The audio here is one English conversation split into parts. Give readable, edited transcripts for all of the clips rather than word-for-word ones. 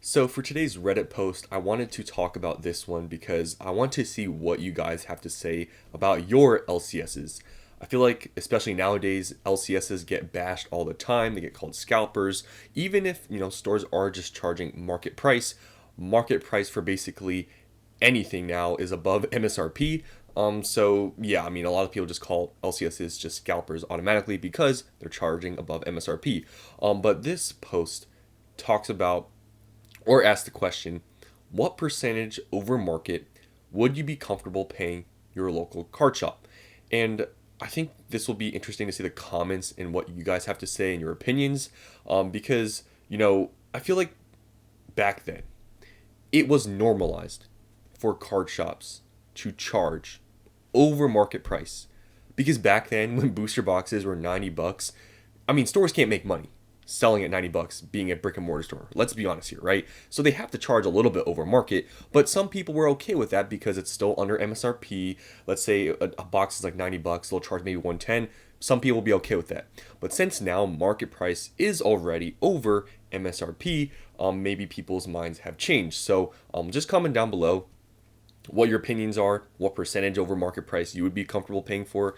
So for today's Reddit post, I wanted to talk about this one because I want to see what you guys have to say about your LCSs. I feel like, especially nowadays, LCSs get bashed all the time. They get called scalpers, even if stores are just charging market price. Market price for basically anything now is above MSRP. So yeah, I mean, a lot of people just call LCSs just scalpers automatically because they're charging above MSRP. But this post talks about or ask the question, what percentage over market would you be comfortable paying your local card shop? And I think this will be interesting to see the comments and what you guys have to say and your opinions, because I feel like back then it was normalized for card shops to charge over market price, because back then when booster boxes were $90, I mean, stores can't make money selling at $90 being a brick and mortar store. Let's be honest here, right? So they have to charge a little bit over market, but some people were okay with that because it's still under MSRP. Let's say a box is like $90, they'll charge maybe 110. Some people will be okay with that. But since now market price is already over MSRP, maybe people's minds have changed. So just comment down below what your opinions are, what percentage over market price you would be comfortable paying for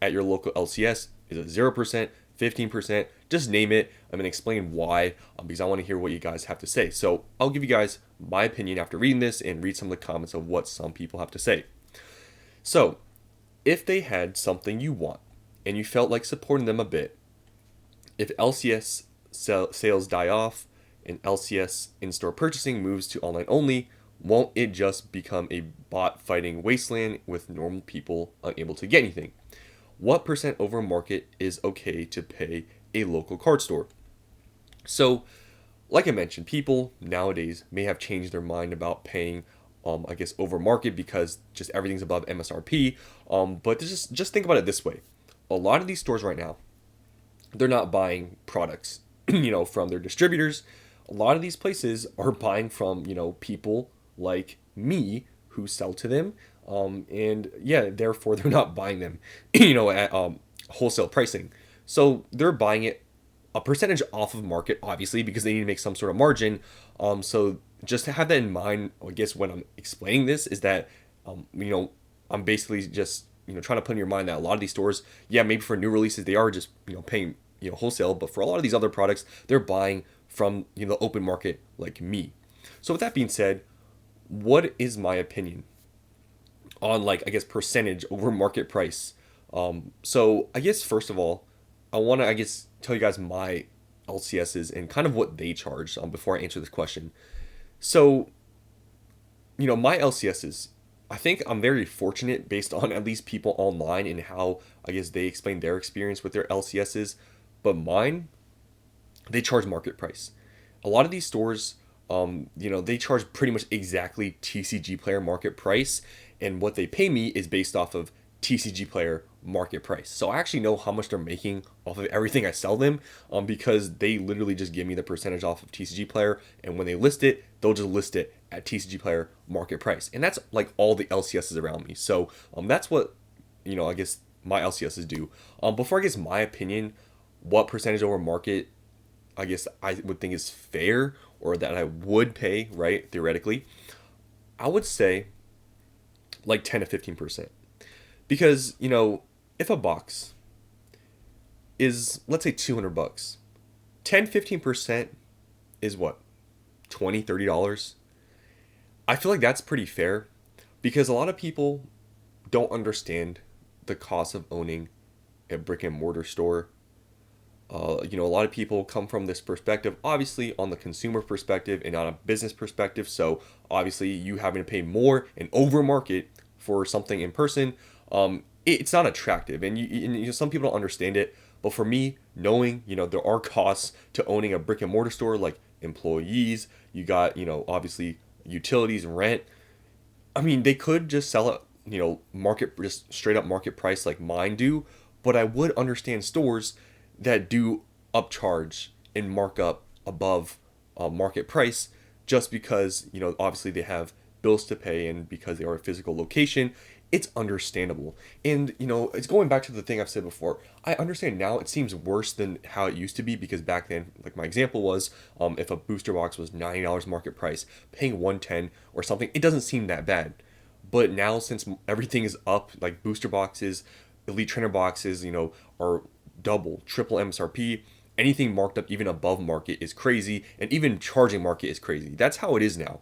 at your local LCS. Is it 0%, 15%? Just name it. I'm going to explain why, because I want to hear what you guys have to say. So I'll give you guys my opinion after reading this and read some of the comments of what some people have to say. So if they had something you want and you felt like supporting them a bit, if LCS sales die off and LCS in-store purchasing moves to online only, won't it just become a bot fighting wasteland with normal people unable to get anything? What percent over market is okay to pay a local card store? So, like I mentioned, people nowadays may have changed their mind about paying, I guess, over market because just everything's above MSRP. But just think about it this way: a lot of these stores right now, they're not buying products, from their distributors. A lot of these places are buying from, people like me who sell to them. And yeah, therefore they're not buying them, at wholesale pricing. So they're buying it a percentage off of market, obviously, because they need to make some sort of margin. So just to have that in mind, I guess when I'm explaining this is that, I'm basically just, trying to put in your mind that a lot of these stores, yeah, maybe for new releases, they are just, paying, wholesale, but for a lot of these other products, they're buying from, the open market like me. So with that being said, what is my opinion on, like, I guess, percentage over market price? So I guess first of all, I want to, I guess, tell you guys my LCSs and kind of what they charge, before I answer this question. So, my LCSs, I think I'm very fortunate based on at least people online and how, I guess, they explain their experience with their LCSs. But mine, they charge market price. A lot of these stores, they charge pretty much exactly TCG player market price, and what they pay me is based off of TCG player market price. So I actually know how much they're making off of everything I sell them, because they literally just give me the percentage off of TCG player, and when they list it, they'll just list it at TCG player market price, and that's like all the LCSs around me. So that's what I guess my LCSs do. Before I guess my opinion, what percentage over market I guess I would think is fair or that I would pay, right? Theoretically, I would say like 10 to 15%. Because, if a box is, let's say, $200, 10, 15% is what? 20, $30? I feel like that's pretty fair because a lot of people don't understand the cost of owning a brick and mortar store. A lot of people come from this perspective, obviously on the consumer perspective and on a business perspective. So obviously you having to pay more and over market for something in person, it's not attractive. And some people don't understand it. But for me, knowing, there are costs to owning a brick and mortar store, like employees, you got, obviously utilities, rent. I mean, they could just sell it, market, just straight up market price like mine do. But I would understand stores that do upcharge and mark up above market price just because, obviously they have bills to pay and because they are a physical location. it's understandable. And, it's going back to the thing I've said before. I understand now it seems worse than how it used to be because back then, like my example was, if a booster box was $90 market price, paying 110 or something, it doesn't seem that bad. But now, since everything is up, like booster boxes, elite trainer boxes, are double, triple MSRP. Anything marked up even above market is crazy, and even charging market is crazy. That's how it is now.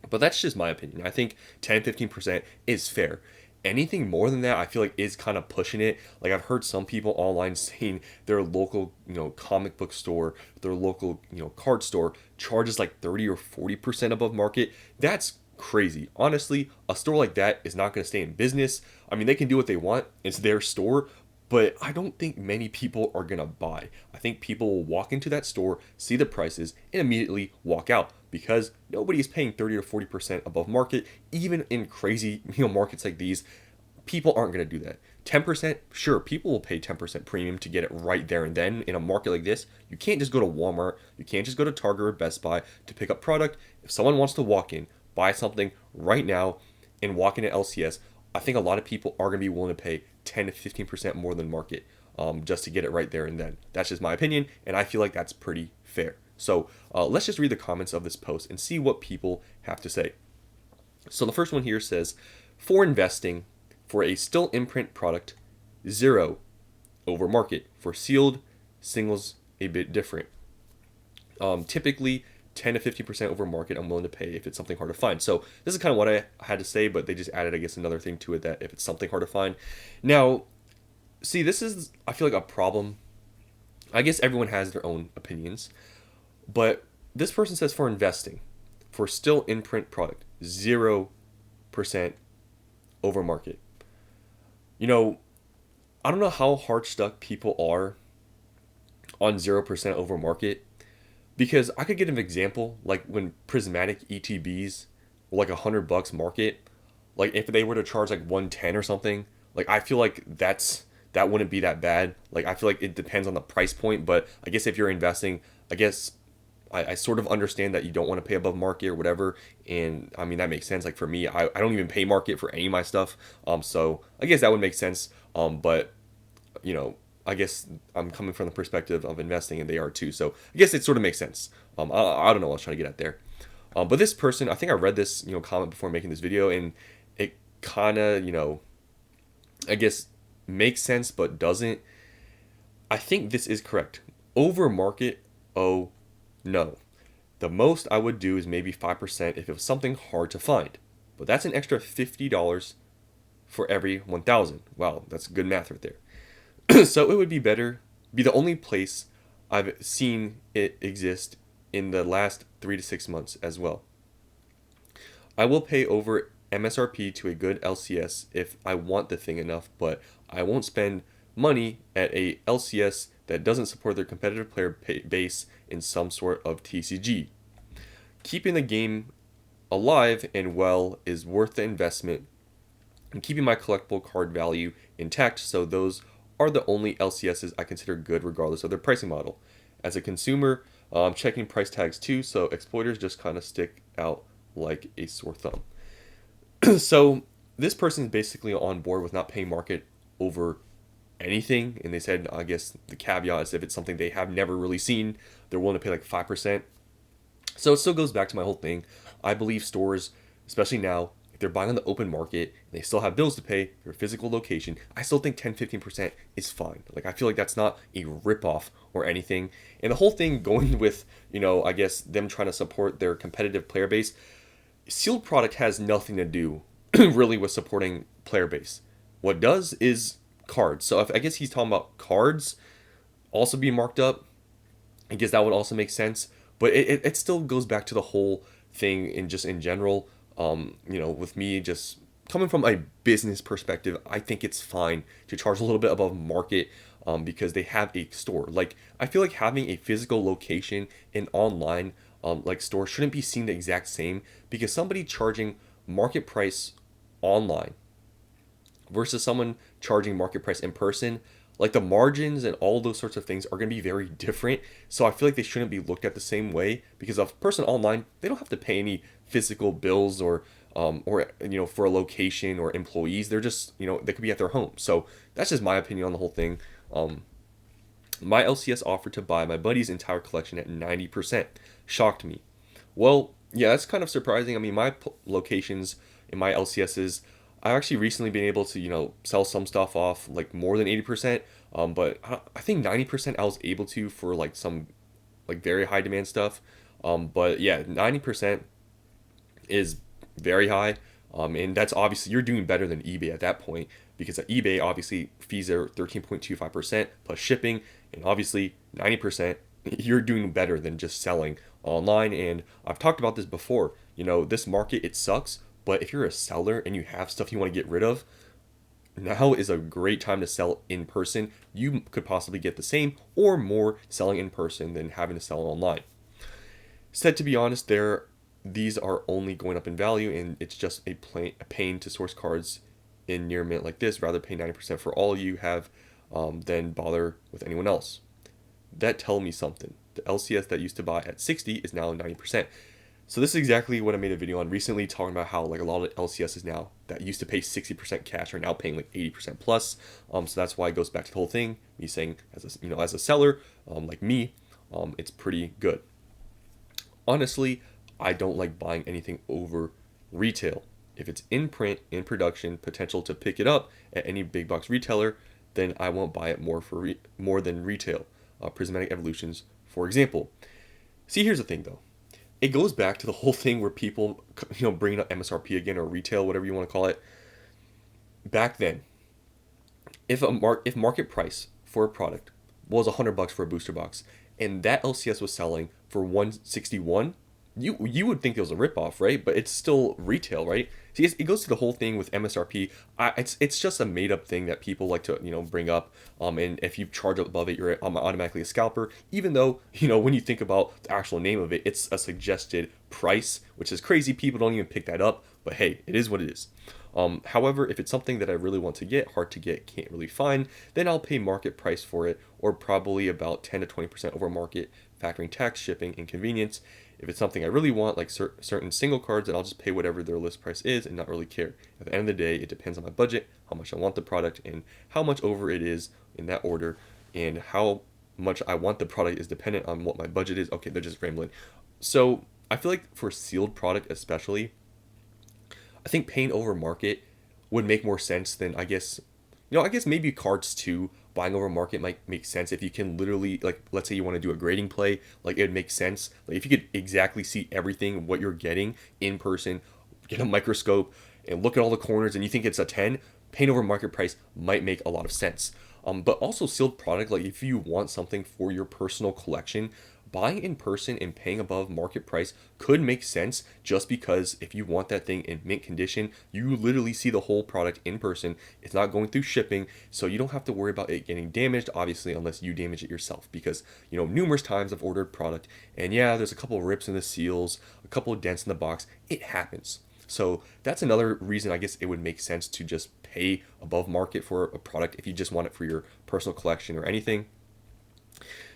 But that's just my opinion. I think 10-15% is fair. Anything more than that, I feel like is kind of pushing it. Like I've heard some people online saying their local, comic book store, their local, card store charges like 30 or 40% above market. That's crazy. Honestly, a store like that is not going to stay in business. I mean, they can do what they want. It's their store, but I don't think many people are going to buy. I think people will walk into that store, see the prices, and immediately walk out because nobody is paying 30 or 40% above market. Even in crazy markets like these, people aren't going to do that. 10%, sure, people will pay 10% premium to get it right there and then. In a market like this, you can't just go to Walmart, you can't just go to Target or Best Buy to pick up product. If someone wants to walk in, buy something right now, and walk into LCS, I think a lot of people are going to be willing to pay 10 to 15% more than market just to get it right there and then. That's just my opinion, and I feel like that's pretty fair. So let's just read the comments of this post and see what people have to say. So the first one here says, for investing, for a still imprint product, 0 over market. For sealed, singles a bit different. Typically, 10 to 50% over market I'm willing to pay if it's something hard to find. So this is kind of what I had to say, but they just added, I guess, another thing to it that if it's something hard to find. Now, see, this is, I feel like, a problem. I guess everyone has their own opinions, but this person says for investing, for still in print product, 0% over market. I don't know how hard stuck people are on 0% over market. Because I could give an example, like when prismatic ETBs were like $100 market, like if they were to charge like 110 or something, like I feel like that wouldn't be that bad. Like I feel like it depends on the price point, but I guess if you're investing, I guess I sort of understand that you don't want to pay above market or whatever, and I mean that makes sense. Like for me, I don't even pay market for any of my stuff, so I guess that would make sense. But I guess I'm coming from the perspective of investing, and they are too. So I guess it sort of makes sense. I don't know what I was trying to get at there. But this person, I think I read this, comment before making this video, and it kind of, I guess makes sense, but doesn't. I think this is correct. Over market, oh no. The most I would do is maybe 5% if it was something hard to find. But that's an extra $50 for every 1,000. Wow, that's good math right there. So it would be the only place I've seen it exist in the last 3 to 6 months as well. I will pay over MSRP to a good LCS if I want the thing enough, but I won't spend money at a LCS that doesn't support their competitive player base in some sort of TCG. Keeping the game alive and well is worth the investment, and keeping my collectible card value intact, so those are the only LCSs I consider good regardless of their pricing model. As a consumer, I'm checking price tags too, so exploiters just kind of stick out like a sore thumb. So this person is basically on board with not paying market over anything, and they said, I guess the caveat is if it's something they have never really seen, they're willing to pay like 5%. So it still goes back to my whole thing. I believe stores, especially now, they're buying on the open market, they still have bills to pay, their physical location, I still think 10-15% is fine. Like I feel like that's not a ripoff or anything. And the whole thing going with, I guess them trying to support their competitive player base, sealed product has nothing to do really with supporting player base. What does is cards. So if I guess he's talking about cards also being marked up, I guess that would also make sense. But it still goes back to the whole thing in general. With me just coming from a business perspective, I think it's fine to charge a little bit above market because they have a store. Like I feel like having a physical location and online like store shouldn't be seen the exact same, because somebody charging market price online versus someone charging market price in person, like the margins and all those sorts of things are going to be very different. So I feel like they shouldn't be looked at the same way, because a person online, they don't have to pay any physical bills or or for a location or employees. They're just they could be at their home. So that's just my opinion on the whole thing. My LCS offered to buy my buddy's entire collection at 90%. Shocked me. Well, yeah, that's kind of surprising. I mean, my locations in my LCSs, I've actually recently been able to, sell some stuff off like more than 80%. But I think 90% I was able to for like some like very high demand stuff. But yeah, 90% is very high. And that's obviously you're doing better than eBay at that point because at eBay obviously fees are 13.25% plus shipping, and obviously 90% you're doing better than just selling online. And I've talked about this before. This market, it sucks, but if you're a seller and you have stuff you want to get rid of, now is a great time to sell in person. You could possibly get the same or more selling in person than having to sell online. Said to be honest, these are only going up in value, and it's just a pain to source cards in near mint like this. Rather pay 90% for all you have than bother with anyone else. That tell me something. The LCS that used to buy at 60 is now 90%. So this is exactly what I made a video on recently, talking about how like a lot of LCSs now that used to pay 60% cash are now paying like 80% plus. So that's why it goes back to the whole thing. Me saying as a seller like me, it's pretty good. Honestly, I don't like buying anything over retail. If it's in print, in production, potential to pick it up at any big box retailer, then I won't buy it more than retail. Prismatic Evolutions, for example. See, here's the thing though. It goes back to the whole thing where people, bringing up MSRP again, or retail, whatever you want to call it. Back then, if market price for a product was $100 for a booster box, and that LCS was selling for 161, you would think it was a ripoff, right? But it's still retail, right? See, it goes to the whole thing with MSRP. It's just a made up thing that people like to bring up. And if you charge above it, you're automatically a scalper. Even though when you think about the actual name of it, it's a suggested price, which is crazy. People don't even pick that up. But hey, it is what it is. However, if it's something that I really want to get, hard to get, can't really find, then I'll pay market price for it, or probably about 10 to 20% over market, factoring tax, shipping, and convenience. If it's something I really want, like certain single cards, then I'll just pay whatever their list price is and not really care. At the end of the day, it depends on my budget, how much I want the product, and how much over it is in that order, and how much I want the product is dependent on what my budget is. Okay, they're just rambling. So I feel like for sealed product especially, I think paying over market would make more sense than I guess maybe cards too. Buying over market might make sense if you can literally, like, let's say you want to do a grading play, like it would make sense. Like if you could exactly see everything, what you're getting in person, get a microscope and look at all the corners and you think it's a 10, paying over market price might make a lot of sense. But also sealed product, like if you want something for your personal collection, buying in person and paying above market price could make sense, just because if you want that thing in mint condition, you literally see the whole product in person. It's not going through shipping, so you don't have to worry about it getting damaged, obviously, unless you damage it yourself. Because numerous times I've ordered product and yeah, there's a couple of rips in the seals, a couple of dents in the box. It happens. So that's another reason I guess it would make sense to just pay above market for a product if you just want it for your personal collection or anything.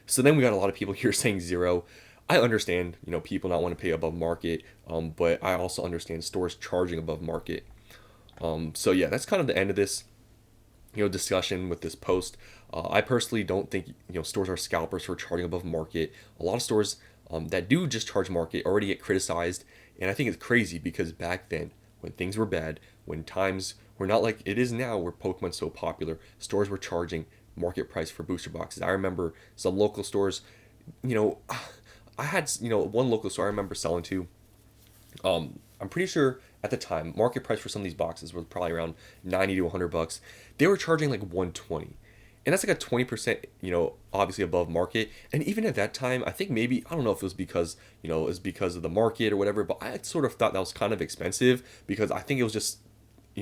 So then we got a lot of people here saying zero. I understand, people not want to pay above market, but I also understand stores charging above market. So yeah, that's kind of the end of this, discussion with this post. I personally don't think, stores are scalpers for charging above market. A lot of stores that do just charge market already get criticized, and I think it's crazy because back then, when things were bad, when times were not like it is now, where Pokemon's so popular, stores were charging market price for booster boxes. I remember some local stores, I had, one local store I remember selling to, I'm pretty sure at the time, market price for some of these boxes was probably around 90 to $100. They were charging like 120. And that's like a 20%, obviously above market. And even at that time, I think maybe, I don't know if it was because, it was because of the market or whatever, but I sort of thought that was kind of expensive because I think it was just,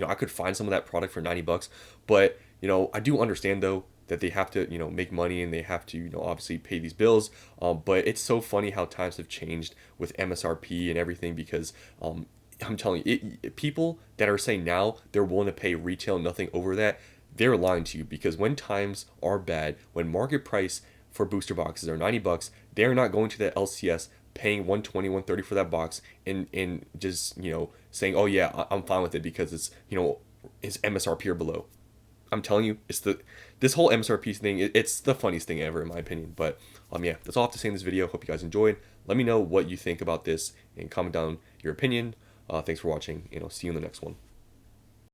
I could find some of that product for $90. But, I do understand though that they have to, make money and they have to, obviously pay these bills. But it's so funny how times have changed with MSRP and everything because, I'm telling you, people that are saying now they're willing to pay retail nothing over that, they're lying to you, because when times are bad, when market price for booster boxes are $90, they're not going to the LCS paying 120, 130 for that box and just, saying, oh yeah, I'm fine with it because it's, it's MSRP or below. I'm telling you, this whole MSRP thing. It's the funniest thing ever in my opinion. But yeah, that's all I have to say in this video. Hope you guys enjoyed. Let me know what you think about this and comment down your opinion. Thanks for watching, and I'll see you in the next one.